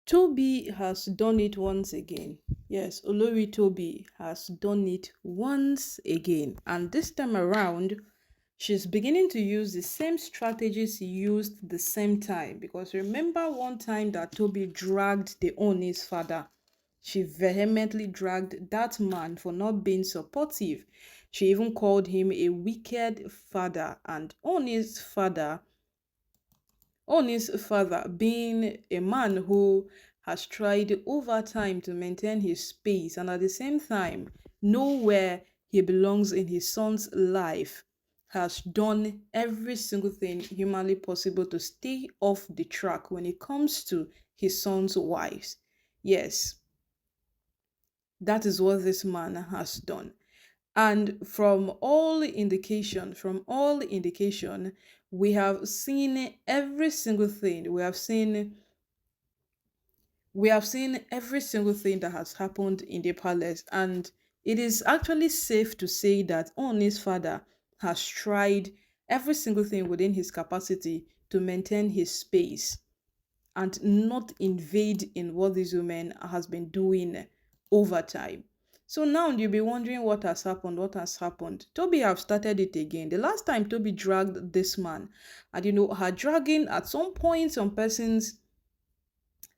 Toby has done it once again. Yes, Olori Toby has done it once again. And this time around, she's beginning to use the same strategies she used the same time. Because remember one time that Toby dragged the Oni's father. She vehemently dragged that man for not being supportive. She even called him a wicked father. And Oni's father, being a man who has tried over time to maintain his space and at the same time know where he belongs in his son's life, has done every single thing humanly possible to stay off the track when it comes to his son's wives. Yes, that is what this man has done. And from all indication, we have seen every single thing. We have seen every single thing that has happened in the palace, and it is actually safe to say that Oni's father has tried every single thing within his capacity to maintain his space and not invade in what this woman has been doing over time. So now you'll be wondering what has happened, what has happened. Toby have started it again. The last time Toby dragged this man, and her dragging at some point, some persons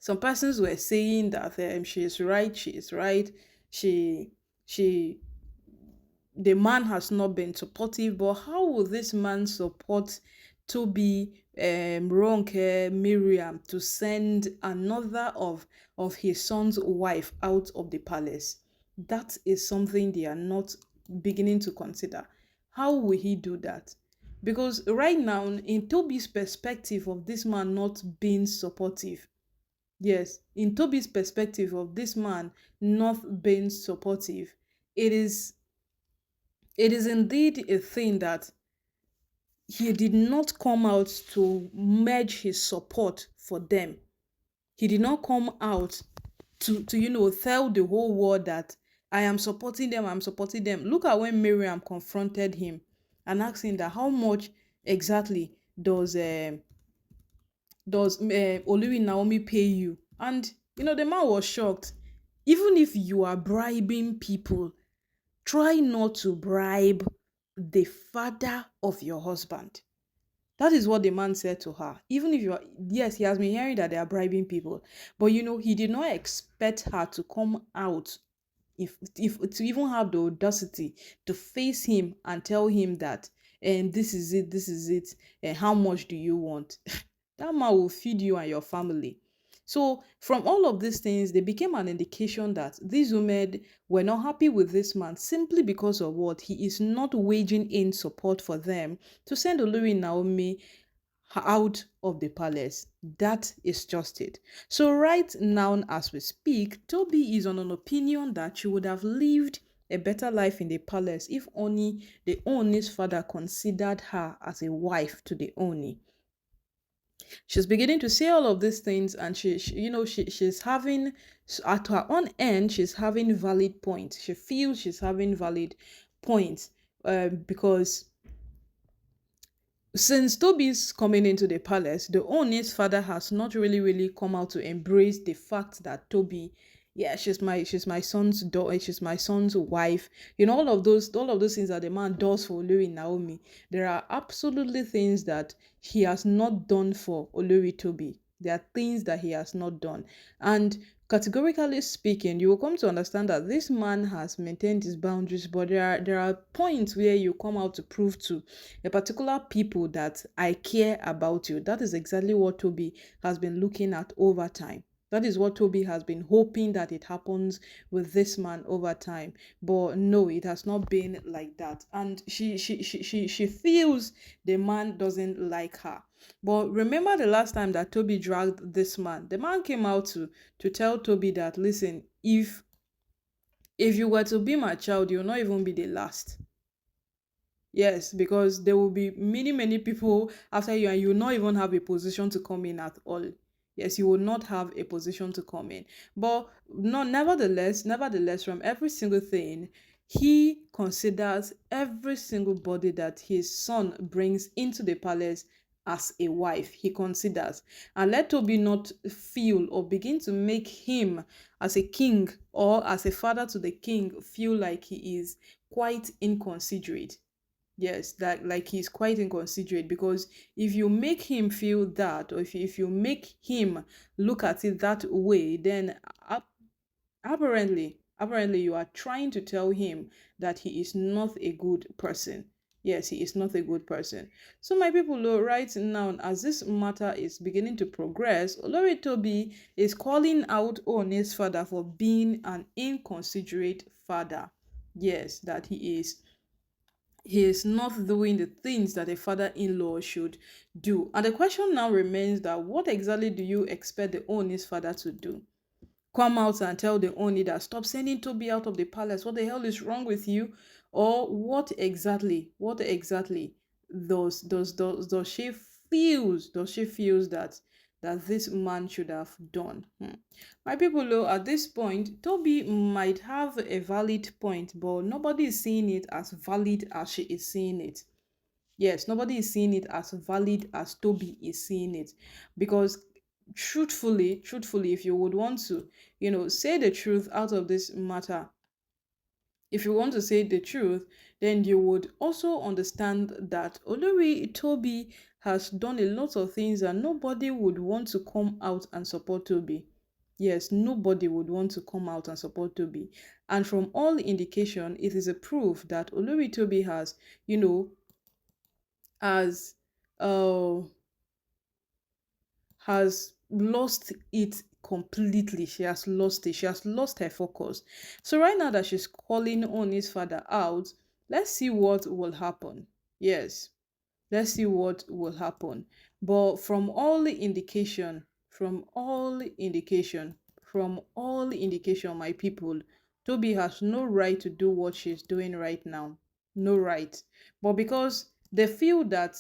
were saying that she is right, she is right, she she the man has not been supportive, but how will this man support Toby, Ronke, Miriam to send another of his son's wife out of the palace? That is something they are not beginning to consider. How will he do that? Because right now, in Toby's perspective of this man not being supportive, yes, in Toby's perspective of this man not being supportive, it is it is indeed a thing that he did not come out to merge his support for them. He did not come out to tell the whole world that I am supporting them, I'm supporting them. Look at when Miriam confronted him and asked him that how much exactly does Olori Naomi pay you? And the man was shocked. Even if you are bribing people, try not to bribe the father of your husband. That is what the man said to her. Even if you are, yes, he has been hearing that they are bribing people, but he did not expect her to come out, if to even have the audacity to face him and tell him that, and this is it, and how much do you want? That man will feed you and your family. So from all of these things, they became an indication that these women were not happy with this man simply because of what he is not waging in support for them to send Olori Naomi out of the palace. That is just it. So right now, as we speak, Toby is on an opinion that she would have lived a better life in the palace if only the Oni's father considered her as a wife to the Oni. She's beginning to say all of these things, and she's having, at her own end, she's having valid points. She feels she's having valid points, because since Toby's coming into the palace, the Oni's father has not really come out to embrace the fact that Toby, yeah, she's my son's daughter, she's my son's wife. All of those things that the man does for Olori Naomi. There are absolutely things that he has not done for Olori Toby. There are things that he has not done. And categorically speaking, you will come to understand that this man has maintained his boundaries, but there are points where you come out to prove to a particular people that I care about you. That is exactly what Toby has been looking at over time. That is what Toby has been hoping that it happens with this man over time. But no, it has not been like that. And she feels the man doesn't like her. But remember the last time that Toby dragged this man, the man came out to tell Toby that, listen, if you were to be my child, you'll not even be the last. Yes, because there will be many people after you, and you will not even have a position to come in at all. Yes, you will not have a position to come in. But no, nevertheless, from every single thing, he considers every single body that his son brings into the palace as a wife, he considers. And let Toby not feel or begin to make him as a king or as a father to the king feel like he is quite inconsiderate. Yes, that like he's quite inconsiderate, because if you make him feel that, or if you make him look at it that way, then apparently you are trying to tell him that he is not a good person. Yes, he is not a good person. So my people, right now, as this matter is beginning to progress, Olori Tobi is calling out One's father for being an inconsiderate father. Yes, that he is not doing the things that a father-in-law should do. And the question now remains that what exactly do you expect the Oni's father to do? Come out and tell the Oni that stop sending Toby out of the palace. What the hell is wrong with you? Or what exactly does she feels that this man should have done? My people, though, at this point, Toby might have a valid point, but nobody is seeing it as valid as she is seeing it. Yes, nobody is seeing it as valid as Toby is seeing it. Because truthfully, if you would want to, say the truth out of this matter, if you want to say the truth, then you would also understand that Olori Toby has done a lot of things and nobody would want to come out and support Toby. Yes, nobody would want to come out and support Toby. And from all indication, it is a proof that Olori Toby has uh has lost it completely. She has lost it. She has lost her focus. So right now that she's calling on his father out, let's see what will happen. Yes, let's see what will happen. But from all indication, my people, Toby has no right to do what she's doing right now. No right. But because they feel that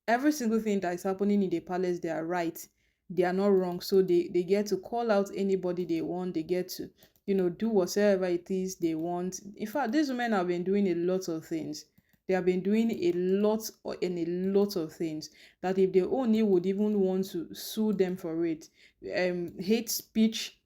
every single thing that is happening in the palace, they are right, they are not wrong, so they get to call out anybody they want. They get to do whatever it is they want. In fact, these women have been doing a lot of things. They have been doing a lot of things that if they only would even want to sue them for it, hate speech,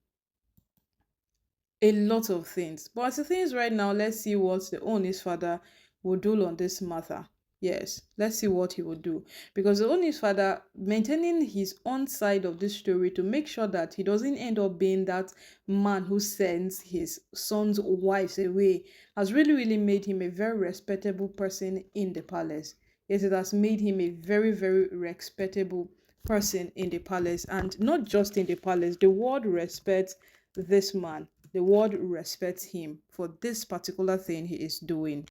a lot of things. But as the things right now, let's see what the Oni's father will do on this matter. Yes, let's see what he will do. Because the Oni's father maintaining his own side of this story to make sure that he doesn't end up being that man who sends his son's wives away has really, really made him a very respectable person in the palace. Yes, it has made him a very, very respectable person in the palace. And not just in the palace, the world respects this man. The world respects him for this particular thing he is doing.